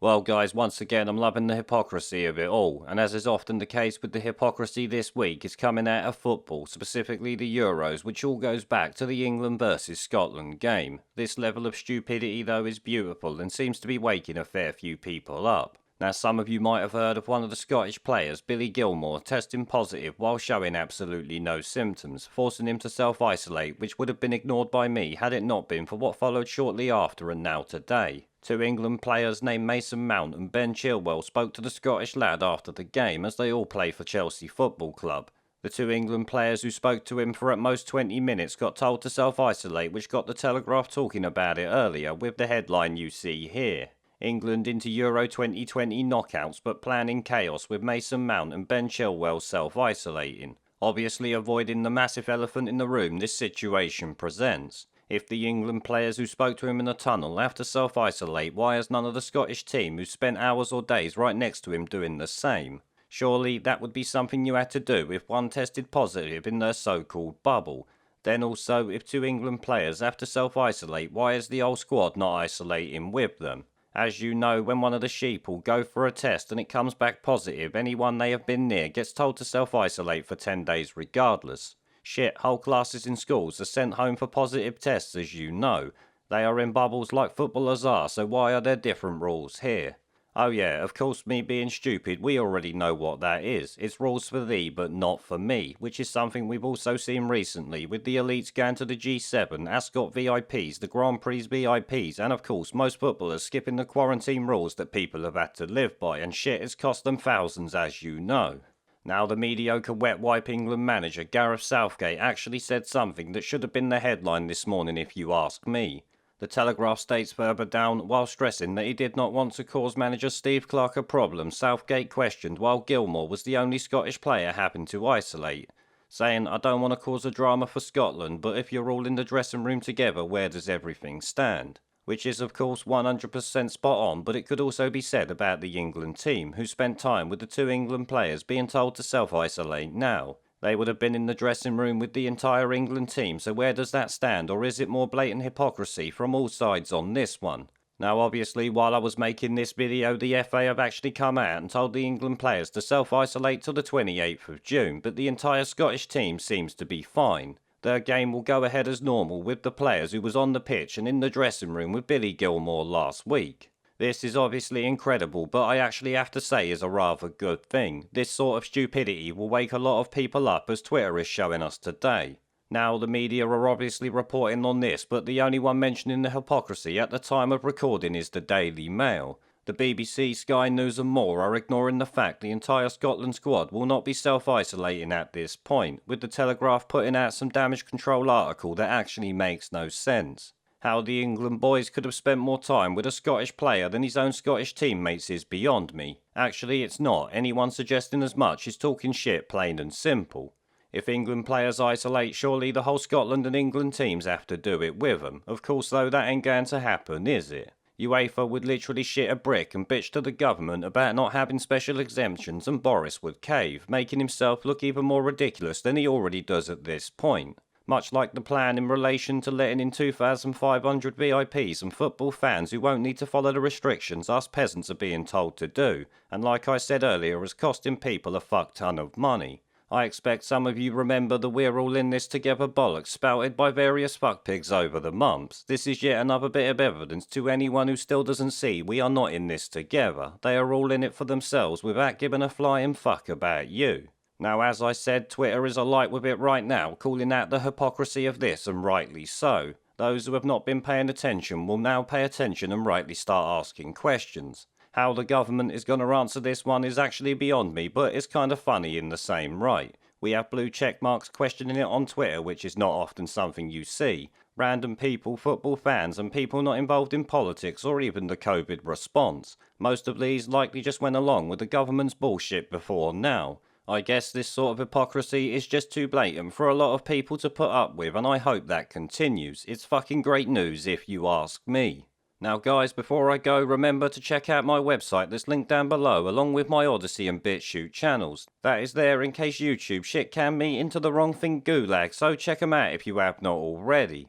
Well, guys, once again, I'm loving the hypocrisy of it all, and as is often the case with the hypocrisy this week, it's coming out of football, specifically the Euros, which all goes back to the England versus Scotland game. This level of stupidity, though, is beautiful and seems to be waking a fair few people up. Now, some of you might have heard of one of the Scottish players, Billy Gilmour, testing positive while showing absolutely no symptoms, forcing him to self-isolate, which would have been ignored by me had it not been for what followed shortly after and now today. Two England players named Mason Mount and Ben Chilwell spoke to the Scottish lad after the game, as they all play for Chelsea Football Club. The two England players who spoke to him for at most 20 minutes got told to self-isolate, which got the Telegraph talking about it earlier, with the headline you see here. England into Euro 2020 knockouts, but planning chaos with Mason Mount and Ben Chilwell self-isolating, obviously avoiding the massive elephant in the room this situation presents. If the England players who spoke to him in the tunnel have to self-isolate, why has none of the Scottish team who spent hours or days right next to him doing the same? Surely that would be something you had to do if one tested positive in their so-called bubble. Then also, if two England players have to self-isolate, why is the whole squad not isolating with them? As you know, when one of the sheep will go for a test and it comes back positive, anyone they have been near gets told to self-isolate for 10 days regardless. Shit, whole classes in schools are sent home for positive tests, as you know. They are in bubbles like footballers are, so why are there different rules here? Oh yeah, of course, me being stupid, we already know what that is. It's rules for thee, but not for me, which is something we've also seen recently, with the elites going to the G7, Ascot VIPs, the Grand Prix VIPs, and of course, most footballers skipping the quarantine rules that people have had to live by, and shit has cost them thousands, as you know. Now, the mediocre wet wipe England manager Gareth Southgate actually said something that should have been the headline this morning if you ask me. The Telegraph states further down, while stressing that he did not want to cause manager Steve Clarke a problem, Southgate questioned while Gilmour was the only Scottish player happened to isolate, saying, "I don't want to cause a drama for Scotland, but if you're all in the dressing room together, where does everything stand?" Which is of course 100% spot on, but it could also be said about the England team, who spent time with the two England players being told to self-isolate now. They would have been in the dressing room with the entire England team, so where does that stand, or is it more blatant hypocrisy from all sides on this one? Now obviously, while I was making this video, the FA have actually come out and told the England players to self-isolate till the 28th of June, but the entire Scottish team seems to be fine. Their game will go ahead as normal with the players who was on the pitch and in the dressing room with Billy Gilmour last week. This is obviously incredible, but I actually have to say is a rather good thing. This sort of stupidity will wake a lot of people up, as Twitter is showing us today. Now, the media are obviously reporting on this, but the only one mentioning the hypocrisy at the time of recording is the Daily Mail. The BBC, Sky News and more are ignoring the fact the entire Scotland squad will not be self-isolating at this point, with the Telegraph putting out some damage control article that actually makes no sense. How the England boys could have spent more time with a Scottish player than his own Scottish teammates is beyond me. Actually, it's not. Anyone suggesting as much is talking shit, plain and simple. If England players isolate, surely the whole Scotland and England teams have to do it with them. Of course, though, that ain't going to happen, is it? UEFA would literally shit a brick and bitch to the government about not having special exemptions, and Boris would cave, making himself look even more ridiculous than he already does at this point. Much like the plan in relation to letting in 2,500 VIPs and football fans who won't need to follow the restrictions us peasants are being told to do, and like I said earlier, is costing people a fuck ton of money. I expect some of you remember the "we're all in this together" bollocks spouted by various fuckpigs over the months. This is yet another bit of evidence to anyone who still doesn't see we are not in this together. They are all in it for themselves without giving a flying fuck about you. Now, as I said, Twitter is alight with it right now, calling out the hypocrisy of this, and rightly so. Those who have not been paying attention will now pay attention and rightly start asking questions. How the government is going to answer this one is actually beyond me, but it's kind of funny in the same right. We have blue check marks questioning it on Twitter, which is not often something you see. Random people, football fans, and people not involved in politics or even the COVID response. Most of these likely just went along with the government's bullshit before now. I guess this sort of hypocrisy is just too blatant for a lot of people to put up with, and I hope that continues. It's fucking great news if you ask me. Now guys, before I go, remember to check out my website that's linked down below, along with my Odyssey and BitChute channels. That is there in case YouTube shit can me into the wrong thing gulag, so check them out if you have not already.